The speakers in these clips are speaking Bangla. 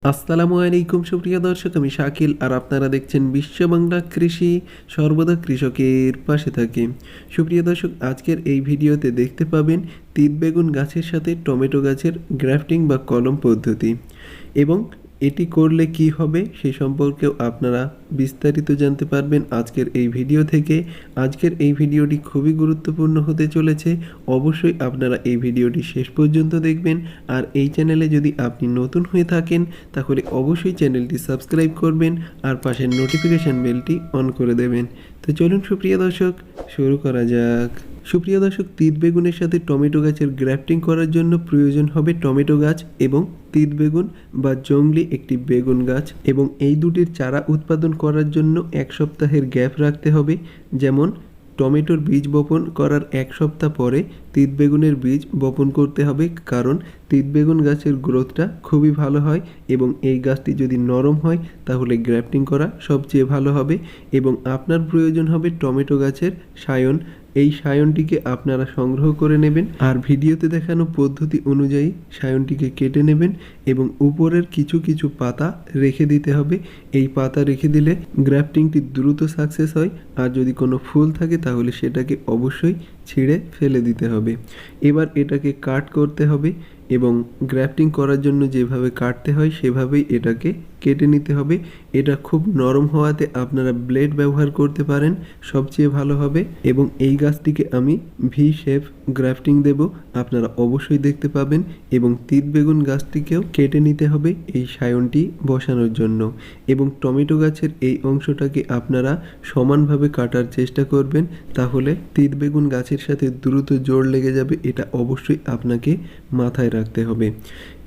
আসসালামু আলাইকুম সুপ্রিয় দর্শক, আমি শাকিল আর আপনারা দেখছেন বিশ্ব বাংলা কৃষি, সর্বদা কৃষকের পাশে থাকি। সুপ্রিয় দর্শক, আজকের এই ভিডিওতে দেখতে পাবেন তিত বেগুন গাছের সাথে টমেটো গাছের গ্রাফটিং বা কলম পদ্ধতি, এবং এটি করলে কি হবে সে সম্পর্কেও আপনারা বিস্তারিত জানতে পারবেন আজকের এই ভিডিও থেকে। আজকের এই ভিডিওটি খুবই গুরুত্বপূর্ণ হতে চলেছে, অবশ্যই আপনারা এই ভিডিওটি শেষ পর্যন্ত দেখবেন। আর এই চ্যানেলে যদি আপনি নতুন হয়ে থাকেন তাহলে অবশ্যই চ্যানেলটি সাবস্ক্রাইব করবেন আর পাশের নোটিফিকেশান বেলটি অন করে দেবেন। তো চলুন সুপ্রিয় দর্শক, শুরু করা যাক। সুপ্রিয় দর্শক, তিত বেগুনের সাথে টমেটো গাছের গ্রাফটিং করার জন্য প্রয়োজন হবে টমেটো গাছ এবং তিত বেগুন বা জংলি একটি বেগুন গাছ, এবং এই দুটির চারা উৎপাদন করার জন্য 1 সপ্তাহের গ্যাপ রাখতে হবে। যেমন টমেটোর বীজ বপন করার 1 সপ্তাহ পরে তিত বেগুনের বীজ বপন করতে হবে, কারণ তিত বেগুন গাছের গ্রোথটা খুবই ভালো হয় এবং এই গাছটি যদি নরম হয় তাহলে গ্রাফটিং করা সবচেয়ে ভালো হবে। এবং আপনার প্রয়োজন হবে টমেটো গাছের সায়ন। এই সায়নটিকে আপনারা সংগ্রহ করে নেবেন আর ভিডিওতে দেখানো পদ্ধতি অনুযায়ী সায়নটিকে কেটে নেবেন এবং উপরের কিছু কিছু পাতা রেখে দিতে হবে। এই পাতা রেখে দিলে গ্রাফটিংটি দ্রুত সাকসেস হয়, আর যদি কোনো ফুল থাকে তাহলে সেটাকে অবশ্যই ছিঁড়ে ফেলে দিতে হবে। এবার এটাকে কাট করতে হবে এবং গ্রাফটিং করার জন্য যেভাবে কাটতে হয় সেভাবেই এটাকে কেটে নিতে হবে। এটা খুব নরম হওয়াতে আপনারা ব্লেড ব্যবহার করতে পারেন, সবচেয়ে ভালো হবে। এবং এই গাছটিকে আমি ভি শেপ গ্রাফটিং দেব, আপনারা অবশ্যই দেখতে পাবেন। এবং তিত বেগুন গাছটিকেও কেটে নিতে হবে এই সায়নটি বসানোর জন্য। এবং টমেটো গাছের এই অংশটাকে আপনারা সমানভাবে কাটার চেষ্টা করবেন, তাহলে তিত বেগুন গাছের সাথে দ্রুত জোড় লেগে যাবে, এটা অবশ্যই আপনাকে মাথায় রাখতে হবে।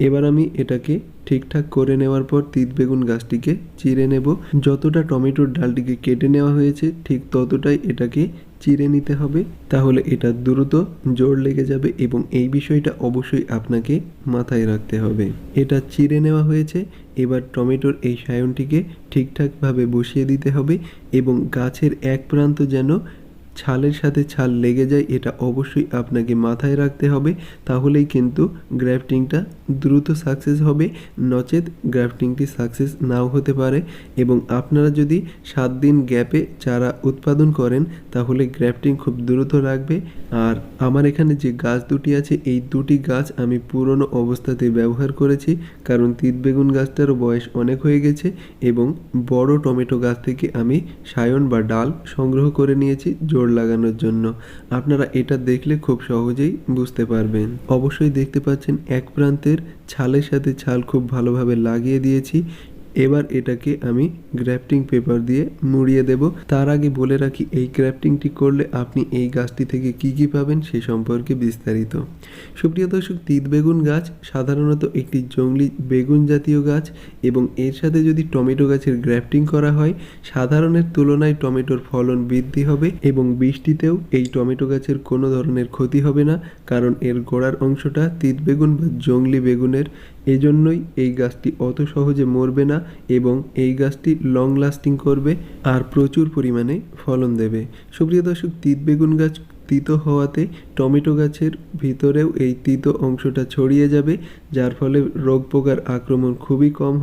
এবার আমি এটাকে ঠিকঠাক করে নেওয়ার পর তিত বেগুন গাছটিকে চিড়ে নেব। যতটা টমেটোর ডালটিকে কেটে নেওয়া হয়েছে ঠিক ততটাই এটাকে চিড়ে নিতে হবে, তাহলে এটা দ্রুত জোড় লেগে যাবে। এবং এই বিষয়টা অবশ্যই আপনাকে মাথায় রাখতে হবে। এটা চিড়ে নেওয়া হয়েছে, এবার টমেটোর এই সায়নটিকে ঠিকঠাকভাবে বসিয়ে দিতে হবে এবং গাছের এক প্রান্ত যেন ছালের সাথে ছাল লেগে যায়, এটা অবশ্যই আপনাকে মাথায় রাখতে হবে, তাহলেই কিন্তু গ্রাফটিংটা দ্রুত সাকসেস হবে। নচেত গ্রাফটিংটি সাকসেস নাও হতে পারে। এবং আপনারা যদি 7 দিন গ্যাপে চারা উৎপাদন করেন তাহলে গ্রাফটিং খুব দ্রুত লাগবে। আর আমার এখানে যে গাছ দুটি আছে এই দুটি গাছ আমি পুরনো অবস্থাতে ব্যবহার করেছি, কারণ তিত বেগুন গাছটারও বয়স অনেক হয়ে গেছে এবং বড় টমেটো গাছ থেকে আমি সায়ন বা ডাল সংগ্রহ করে নিয়েছি জোড় লাগানোর জন্য। আপনারা এটা দেখলে খুব সহজেই বুঝতে পারবেন। অবশ্যই দেখতে পাচ্ছেন এক প্রান্তের ছালের সাথে ছাল খুব ভালোভাবে লাগিয়ে দিয়েছি। এবার এটাকে আমি গ্রাফটিং পেপার দিয়ে মুড়িয়ে দেব। তার আগে বলে রাখি, এই গ্রাফটিংটি করলে আপনি এই গাছটি থেকে কি কি পাবেন সে সম্পর্কে বিস্তারিত। সুপ্রিয় দর্শক, তিত বেগুন গাছ সাধারণত একটি জংলি বেগুন জাতীয় গাছ, এবং এর সাথে যদি টমেটো গাছের গ্রাফটিং করা হয় সাধারণের তুলনায় টমেটোর ফলন বৃদ্ধি হবে এবং বৃষ্টিতেও এই টমেটো গাছের কোনো ধরনের ক্ষতি হবে না, কারণ এর গোড়ার অংশটা তিত বেগুন বা জংলি বেগুনের। এজন্যই এই গাছটি অত সহজে মরবে না এবং এই গাছটি লং লাস্টিং করবে আর প্রচুর পরিমাণে ফলন দেবে। সুপ্রিয় দর্শক, তিত বেগুন গাছ তিতো হওয়াতে টমেটো গাছের ভিতরেও এই তিতো অংশটা ছড়িয়ে যাবে, যার ফলে রোগ পোকার আক্রমণ খুবই কম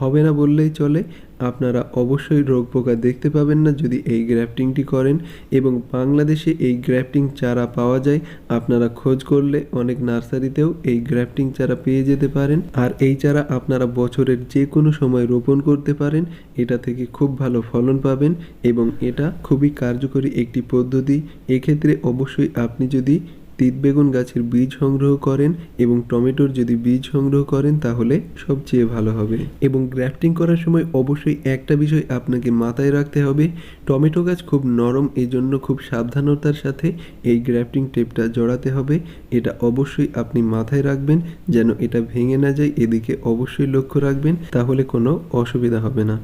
হবে না বললেই চলে। আপনারা অবশ্যই রোগ পোকা দেখতে পাবেন না যদি এই গ্রাফটিংটি করেন। এবং বাংলাদেশে এই গ্রাফটিং চারা পাওয়া যায়, আপনারা খোঁজ করলে অনেক নার্সারিতেও এই গ্রাফটিং চারা পেয়ে যেতে পারেন। আর এই চারা আপনারা বছরের যে কোনো সময় রোপণ করতে পারেন, এটা থেকে খুব ভালো ফলন পাবেন এবং এটা খুবই কার্যকরী একটি পদ্ধতি। এক্ষেত্রে অবশ্যই আপনি যদি তিত বেগুন গাছের বীজ সংগ্রহ করেন এবং টমেটোর যদি বীজ সংগ্রহ করেন তাহলে সবচেয়ে ভালো হবে। এবং গ্রাফটিং করার সময় অবশ্যই একটা বিষয় আপনাকে মাথায় রাখতে হবে, টমেটো গাছ খুব নরম, এজন্য খুব সাবধানতার সাথে এই গ্রাফটিং টেপটা জড়াতে হবে। এটা অবশ্যই আপনি মাথায় রাখবেন যেন এটা ভেঙে না যায়, এদিকে অবশ্যই লক্ষ্য রাখবেন, তাহলে কোনো অসুবিধা হবে না।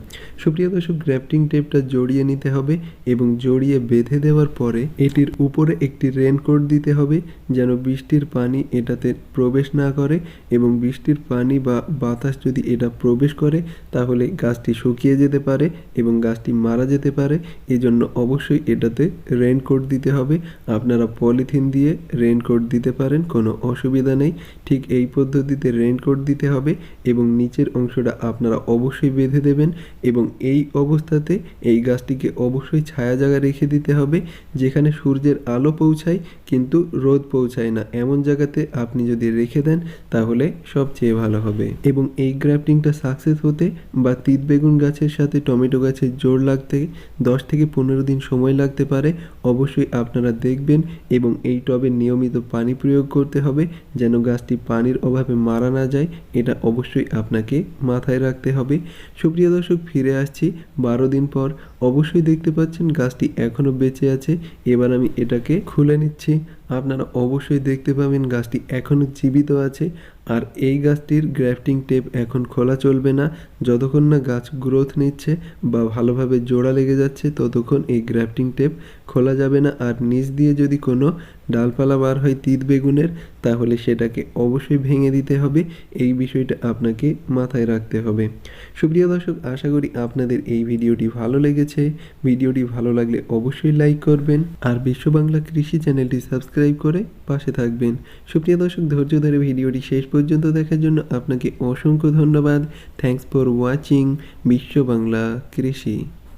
সুপ্রিয় দর্শক, গ্রাফটিং টেপটা জড়িয়ে নিতে হবে এবং জড়িয়ে বেঁধে দেওয়ার পরে এটির উপরে একটি রেনকোট দিতে হবে যেন বৃষ্টির পানি এটাতে প্রবেশ না করে, এবং বৃষ্টির পানি বা বাতাস যদি এটা প্রবেশ করে তাহলে গাছটি শুকিয়ে যেতে পারে এবং গাছটি মারা যেতে পারে। এজন্য অবশ্যই এটাতে রেইনকোট দিতে হবে। আপনারা পলিথিন দিয়ে রেইনকোট দিতে পারেন, কোনো অসুবিধা নেই। ঠিক এই পদ্ধতিতে রেইনকোট দিতে হবে এবং নিচের অংশটা আপনারা অবশ্যই বেঁধে দেবেন, এবং এই অবস্থাতে এই গাছটিকে অবশ্যই ছায়া জায়গায় রেখে দিতে হবে যেখানে সূর্যের আলো পৌঁছায় কিন্তু রোদ পৌঁছায় না, এমন জায়গাতে আপনি যদি রেখে দেন তাহলে সবচেয়ে ভালো হবে। এবং এই গ্রাফটিংটা সাকসেস হতে বা তিত বেগুন গাছের সাথে টমেটো গাছের জোড় লাগতে 10 থেকে 15 দিন সময় লাগতে পারে। অবশ্যই আপনারা দেখবেন এবং এই টবে নিয়মিত পানি প্রয়োগ করতে হবে যেন গাছটি পানির অভাবে মারা না যায়, এটা অবশ্যই আপনাকে মাথায় রাখতে হবে। সুপ্রিয় দর্শক, ফিরে আসছি 12 দিন পর। অবশ্যই দেখতে পাচ্ছেন গাছটি এখনও বেঁচে আছে। এবার আমি এটাকে খুলে নিচ্ছি। আপনারা অবশ্যই দেখতে পাবেন গাছটি এখনও জীবিত আছে। আর এই গাছটির গ্রাফটিং টেপ এখন খোলা চলবে না। যতক্ষণ না গাছ গ্রোথ নিচ্ছে বা ভালোভাবে জোড়া লেগে যাচ্ছে ততক্ষণ এই গ্রাফটিং টেপ খোলা যাবে না। আর নিচ দিয়ে যদি কোনো ডালপালা বার হয় তিত বেগুনের, তাহলে সেটাকে অবশ্যই ভেঙে দিতে হবে। এই বিষয়টা আপনাকে মাথায় রাখতে হবে। সুপ্রিয় দর্শক, আশা করি আপনাদের এই ভিডিওটি ভালো লেগেছে। ভিডিওটি ভালো লাগলে অবশ্যই লাইক করবেন আর বিশ্ব বাংলা কৃষি চ্যানেলটি সাবস্ক্রাইব করে পাশে থাকবেন। সুপ্রিয় দর্শক, ধৈর্য ধরে ভিডিওটি শেষ পর্যন্ত দেখার জন্য আপনাকে অসংখ্য ধন্যবাদ। থ্যাঙ্কস ফর ওয়াচিং বিশ্ব বাংলা কৃষি।